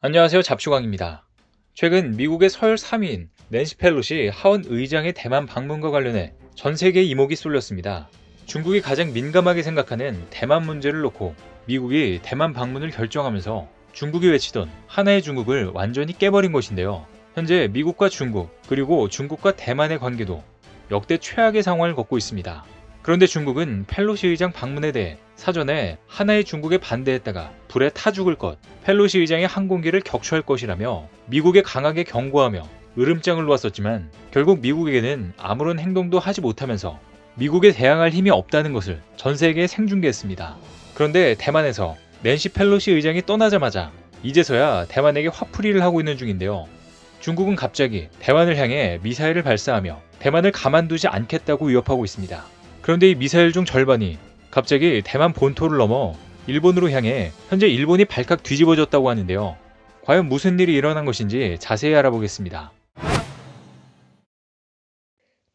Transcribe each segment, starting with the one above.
안녕하세요. 잡슈광입니다. 최근 미국의 서열 3위인 낸시 펠로시 하원 의장의 대만 방문과 관련해 전 세계에 이목이 쏠렸습니다. 중국이 가장 민감하게 생각하는 대만 문제를 놓고 미국이 대만 방문을 결정하면서 중국이 외치던 하나의 중국을 완전히 깨버린 것인데요. 현재 미국과 중국, 그리고 중국과 대만의 관계도 역대 최악의 상황을 걷고 있습니다. 그런데 중국은 펠로시 의장 방문에 대해 사전에 하나의 중국에 반대했다가 불에 타 죽을 것, 펠로시 의장의 항공기를 격추할 것이라며 미국에 강하게 경고하며 으름장을 놓았었지만 결국 미국에게는 아무런 행동도 하지 못하면서 미국에 대항할 힘이 없다는 것을 전 세계에 생중계했습니다. 그런데 대만에서 낸시 펠로시 의장이 떠나자마자 이제서야 대만에게 화풀이를 하고 있는 중인데요. 중국은 갑자기 대만을 향해 미사일을 발사하며 대만을 가만두지 않겠다고 위협하고 있습니다. 그런데 이 미사일 중 절반이 갑자기 대만 본토를 넘어 일본으로 향해 현재 일본이 발칵 뒤집어졌다고 하는데요. 과연 무슨 일이 일어난 것인지 자세히 알아보겠습니다.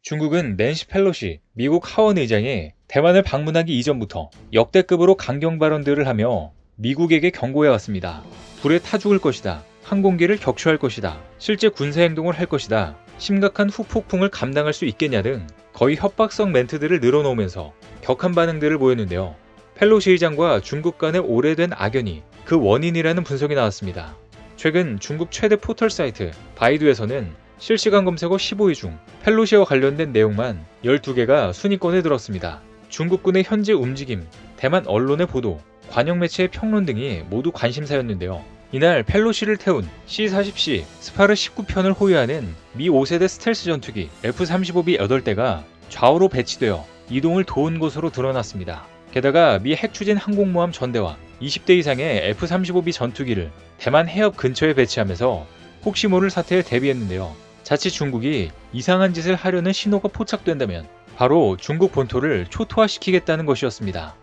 중국은 낸시 펠로시 미국 하원 의장이 대만을 방문하기 이전부터 역대급으로 강경 발언들을 하며 미국에게 경고해왔습니다. 불에 타 죽을 것이다. 항공기를 격추할 것이다. 실제 군사 행동을 할 것이다. 심각한 후폭풍을 감당할 수 있겠냐 등 거의 협박성 멘트들을 늘어놓으면서 격한 반응들을 보였는데요. 펠로시 의장과 중국 간의 오래된 악연이 그 원인이라는 분석이 나왔습니다. 최근 중국 최대 포털 사이트 바이두에서는 실시간 검색어 15위 중 펠로시와 관련된 내용만 12개가 순위권에 들었습니다. 중국군의 현재 움직임, 대만 언론의 보도, 관영 매체의 평론 등이 모두 관심사였는데요. 이날 펠로시를 태운 C-40C 스파르 19편을 호위하는 미 5세대 스텔스 전투기 F-35B 8대가 좌우로 배치되어 이동을 도운 것으로 드러났습니다. 게다가 미 핵추진 항공모함 전대와 20대 이상의 F-35B 전투기를 대만 해협 근처에 배치하면서 혹시 모를 사태에 대비했는데요. 자칫 중국이 이상한 짓을 하려는 신호가 포착된다면 바로 중국 본토를 초토화시키겠다는 것이었습니다.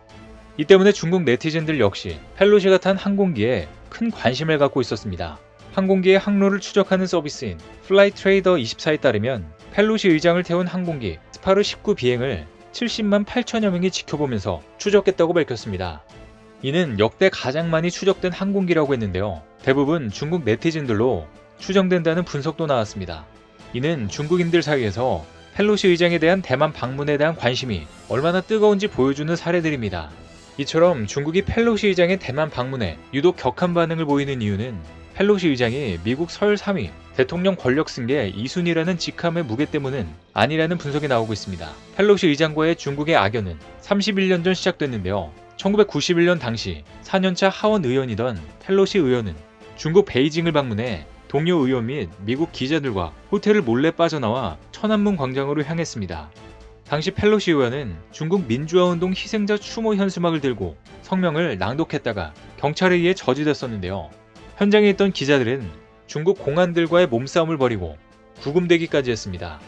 이 때문에 중국 네티즌들 역시 펠로시가 탄 항공기에 큰 관심을 갖고 있었습니다. 항공기의 항로를 추적하는 서비스인 플라이트레이더 24에 따르면 펠로시 의장을 태운 항공기 스파르 19 비행을 70만 8천여 명이 지켜보면서 추적했다고 밝혔습니다. 이는 역대 가장 많이 추적된 항공기라고 했는데요. 대부분 중국 네티즌들로 추정된다는 분석도 나왔습니다. 이는 중국인들 사이에서 펠로시 의장에 대한 대만 방문에 대한 관심이 얼마나 뜨거운지 보여주는 사례들입니다. 이처럼 중국이 펠로시 의장의 대만 방문에 유독 격한 반응을 보이는 이유는 펠로시 의장이 미국 서열 3위 대통령 권력 승계 2순위라는 직함의 무게 때문은 아니라는 분석이 나오고 있습니다. 펠로시 의장과의 중국의 악연은 31년 전 시작됐는데요. 1991년 당시 4년차 하원 의원이던 펠로시 의원은 중국 베이징을 방문해 동료 의원 및 미국 기자들과 호텔을 몰래 빠져나와 천안문 광장으로 향했습니다. 당시 펠로시 의원은 중국 민주화운동 희생자 추모 현수막을 들고 성명을 낭독했다가 경찰에 의해 저지됐었는데요. 현장에 있던 기자들은 중국 공안들과의 몸싸움을 벌이고 구금되기까지 했습니다.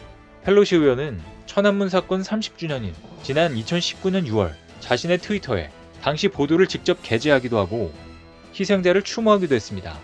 펠로시 의원은 천안문 사건 30주년인 지난 2019년 6월 자신의 트위터에 당시 보도를 직접 게재하기도 하고 희생자를 추모하기도 했습니다.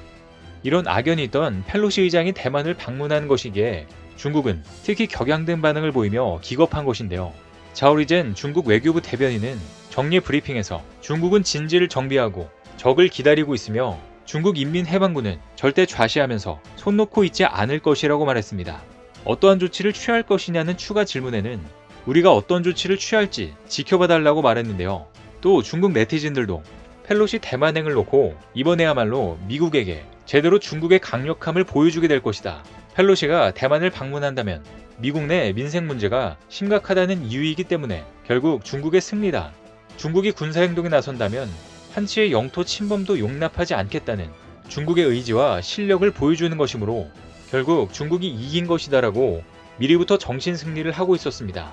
이런 악연이 있던 펠로시 의장이 대만을 방문한 것이기에 중국은 특히 격양된 반응을 보이며 기겁한 것인데요. 자오리젠 중국 외교부 대변인은 정례 브리핑에서 중국은 진지를 정비하고 적을 기다리고 있으며 중국 인민해방군은 절대 좌시하면서 손 놓고 있지 않을 것이라고 말했습니다. 어떠한 조치를 취할 것이냐는 추가 질문에는 우리가 어떤 조치를 취할지 지켜봐달라고 말했는데요. 또 중국 네티즌들도 펠로시 대만행을 놓고 이번에야말로 미국에게 제대로 중국의 강력함을 보여주게 될 것이다. 펠로시가 대만을 방문한다면 미국 내 민생 문제가 심각하다는 이유이기 때문에 결국 중국의 승리다. 중국이 군사행동에 나선다면 한치의 영토 침범도 용납하지 않겠다는 중국의 의지와 실력을 보여주는 것이므로 결국 중국이 이긴 것이다라고 미리부터 정신승리를 하고 있었습니다.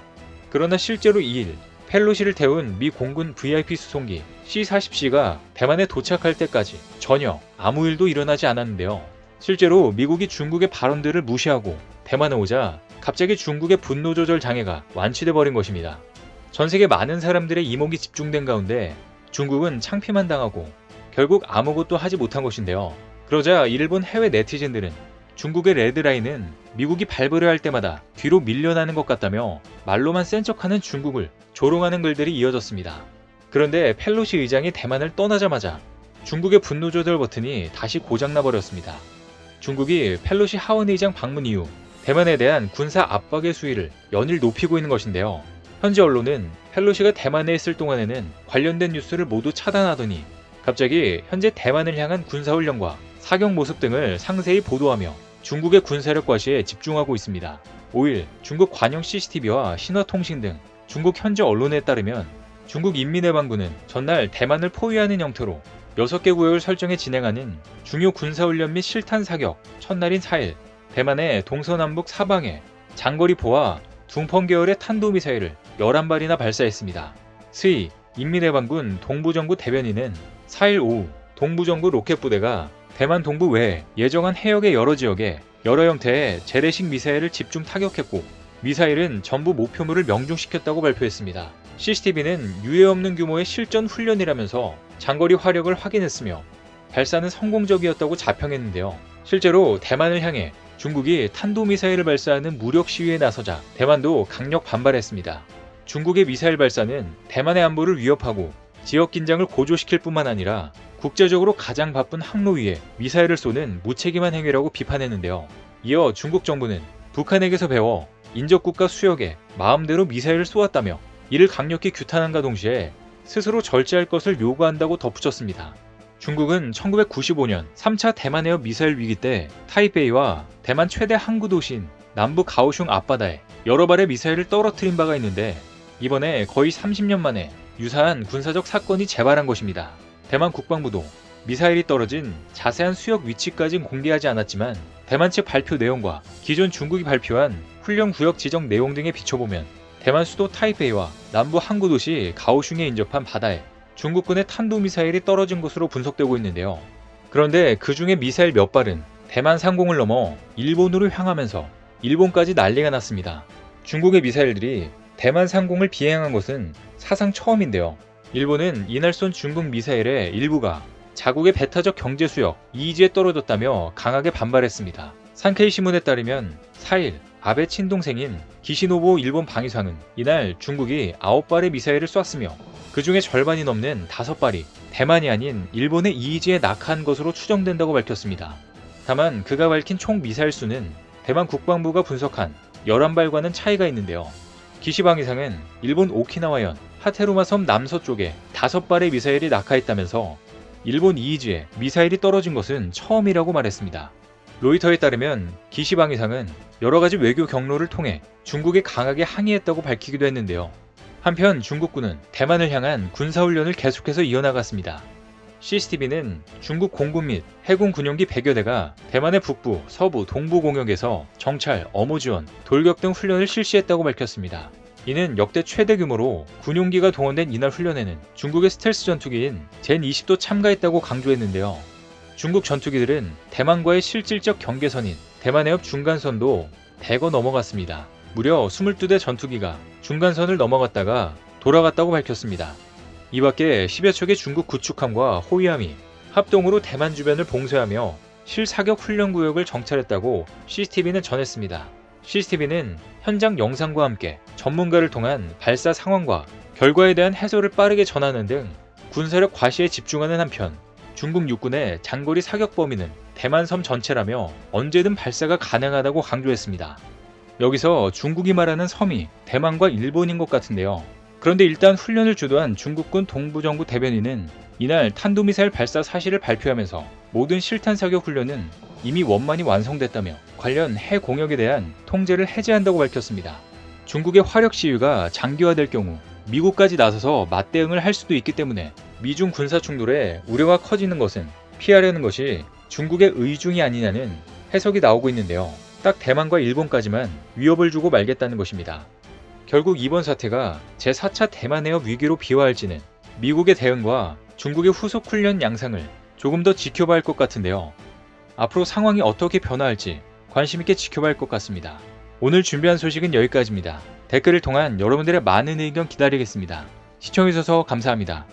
그러나 실제로 2일 펠로시를 태운 미 공군 VIP 수송기 C-40C가 대만에 도착할 때까지 전혀 아무 일도 일어나지 않았는데요. 실제로 미국이 중국의 발언들을 무시하고 대만에 오자 갑자기 중국의 분노 조절 장애가 완치돼 버린 것입니다. 전 세계 많은 사람들의 이목이 집중된 가운데 중국은 창피만 당하고 결국 아무것도 하지 못한 것인데요. 그러자 일본 해외 네티즌들은 중국의 레드라인은 미국이 밟으려 할 때마다 뒤로 밀려나는 것 같다며 말로만 센 척하는 중국을 조롱하는 글들이 이어졌습니다. 그런데 펠로시 의장이 대만을 떠나자마자 중국의 분노 조절 버튼이 다시 고장나 버렸습니다. 중국이 펠로시 하원의장 방문 이후 대만에 대한 군사 압박의 수위를 연일 높이고 있는 것인데요. 현지 언론은 펠로시가 대만에 있을 동안에는 관련된 뉴스를 모두 차단하더니 갑자기 현재 대만을 향한 군사훈련과 사격 모습 등을 상세히 보도하며 중국의 군사력 과시에 집중하고 있습니다. 5일 중국 관영 CCTV와 신화통신 등 중국 현지 언론에 따르면 중국 인민해방군은 전날 대만을 포위하는 형태로 6개 구역을 설정해 진행하는 중요 군사훈련 및 실탄 사격 첫날인 4일 대만의 동서남북 사방에 장거리포와 둥펑 계열의 탄도미사일을 11발이나 발사했습니다. 스위 인민해방군 동부정부 대변인은 4일 오후 동부정부 로켓부대가 대만 동부 외에 예정한 해역의 여러 지역에 여러 형태의 재래식 미사일을 집중 타격했고 미사일은 전부 목표물을 명중시켰다고 발표했습니다. CCTV는 유해 없는 규모의 실전 훈련이라면서 장거리 화력을 확인했으며 발사는 성공적이었다고 자평했는데요. 실제로 대만을 향해 중국이 탄도미사일을 발사하는 무력 시위에 나서자 대만도 강력 반발했습니다. 중국의 미사일 발사는 대만의 안보를 위협하고 지역 긴장을 고조시킬 뿐만 아니라 국제적으로 가장 바쁜 항로 위에 미사일을 쏘는 무책임한 행위라고 비판했는데요. 이어 중국 정부는 북한에게서 배워 인접국가 수역에 마음대로 미사일을 쏘았다며 이를 강력히 규탄함과 동시에 스스로 절제할 것을 요구한다고 덧붙였습니다. 중국은 1995년 3차 대만해협 미사일 위기 때 타이베이와 대만 최대 항구 도시인 남부 가오슝 앞바다에 여러 발의 미사일을 떨어뜨린 바가 있는데 이번에 거의 30년 만에 유사한 군사적 사건이 재발한 것입니다. 대만 국방부도 미사일이 떨어진 자세한 수역 위치까지는 공개하지 않았지만 대만 측 발표 내용과 기존 중국이 발표한 훈련 구역 지정 내용 등에 비춰보면 대만 수도 타이베이와 남부 항구 도시 가오슝에 인접한 바다에 중국군의 탄도미사일이 떨어진 것으로 분석되고 있는데요. 그런데 그 중에 미사일 몇 발은 대만 상공을 넘어 일본으로 향하면서 일본까지 난리가 났습니다. 중국의 미사일들이 대만 상공을 비행한 것은 사상 처음인데요. 일본은 이날 쏜 중국 미사일의 일부가 자국의 배타적 경제수역 EEZ에 떨어졌다며 강하게 반발했습니다. 산케이 신문에 따르면 4일 아베 친동생인 기시노부 일본 방위상은 이날 중국이 9발의 미사일을 쐈으며 그 중에 절반이 넘는 5발이 대만이 아닌 일본의 EEZ에 낙하한 것으로 추정된다고 밝혔습니다. 다만 그가 밝힌 총 미사일 수는 대만 국방부가 분석한 11발과는 차이가 있는데요. 기시 방위상은 일본 오키나와현 하테루마 섬 남서쪽에 5발의 미사일이 낙하했다면서 일본 EEZ에 미사일이 떨어진 것은 처음이라고 말했습니다. 로이터에 따르면 기시 방위상은 여러 가지 외교 경로를 통해 중국에 강하게 항의했다고 밝히기도 했는데요. 한편 중국군은 대만을 향한 군사훈련을 계속해서 이어나갔습니다. CCTV는 중국 공군 및 해군 군용기 100여 대가 대만의 북부, 서부, 동부 공역에서 정찰, 어무 지원, 돌격 등 훈련을 실시했다고 밝혔습니다. 이는 역대 최대 규모로 군용기가 동원된 이날 훈련에는 중국의 스텔스 전투기인 젠-20도 참가했다고 강조했는데요. 중국 전투기들은 대만과의 실질적 경계선인 대만해협 중간선도 대거 넘어갔습니다. 무려 22대 전투기가 중간선을 넘어갔다가 돌아갔다고 밝혔습니다. 이 밖에 10여 척의 중국 구축함과 호위함이 합동으로 대만 주변을 봉쇄하며 실사격 훈련 구역을 정찰했다고 CCTV는 전했습니다. CCTV는 현장 영상과 함께 전문가를 통한 발사 상황과 결과에 대한 해설을 빠르게 전하는 등 군사력 과시에 집중하는 한편 중국 육군의 장거리 사격 범위는 대만 섬 전체라며 언제든 발사가 가능하다고 강조했습니다. 여기서 중국이 말하는 섬이 대만과 일본인 것 같은데요. 그런데 일단 훈련을 주도한 중국군 동부정부 대변인은 이날 탄도미사일 발사 사실을 발표하면서 모든 실탄 사격 훈련은 이미 원만히 완성됐다며 관련 해 공역에 대한 통제를 해제한다고 밝혔습니다. 중국의 화력 시위가 장기화될 경우 미국까지 나서서 맞대응을 할 수도 있기 때문에 미중 군사 충돌에 우려가 커지는 것은 피하려는 것이 중국의 의중이 아니냐는 해석이 나오고 있는데요. 딱 대만과 일본까지만 위협을 주고 말겠다는 것입니다. 결국 이번 사태가 제4차 대만해협 위기로 비화할지는 미국의 대응과 중국의 후속 훈련 양상을 조금 더 지켜봐야 할 것 같은데요. 앞으로 상황이 어떻게 변화할지 관심 있게 지켜봐야 할 것 같습니다. 오늘 준비한 소식은 여기까지입니다. 댓글을 통한 여러분들의 많은 의견 기다리겠습니다. 시청해주셔서 감사합니다.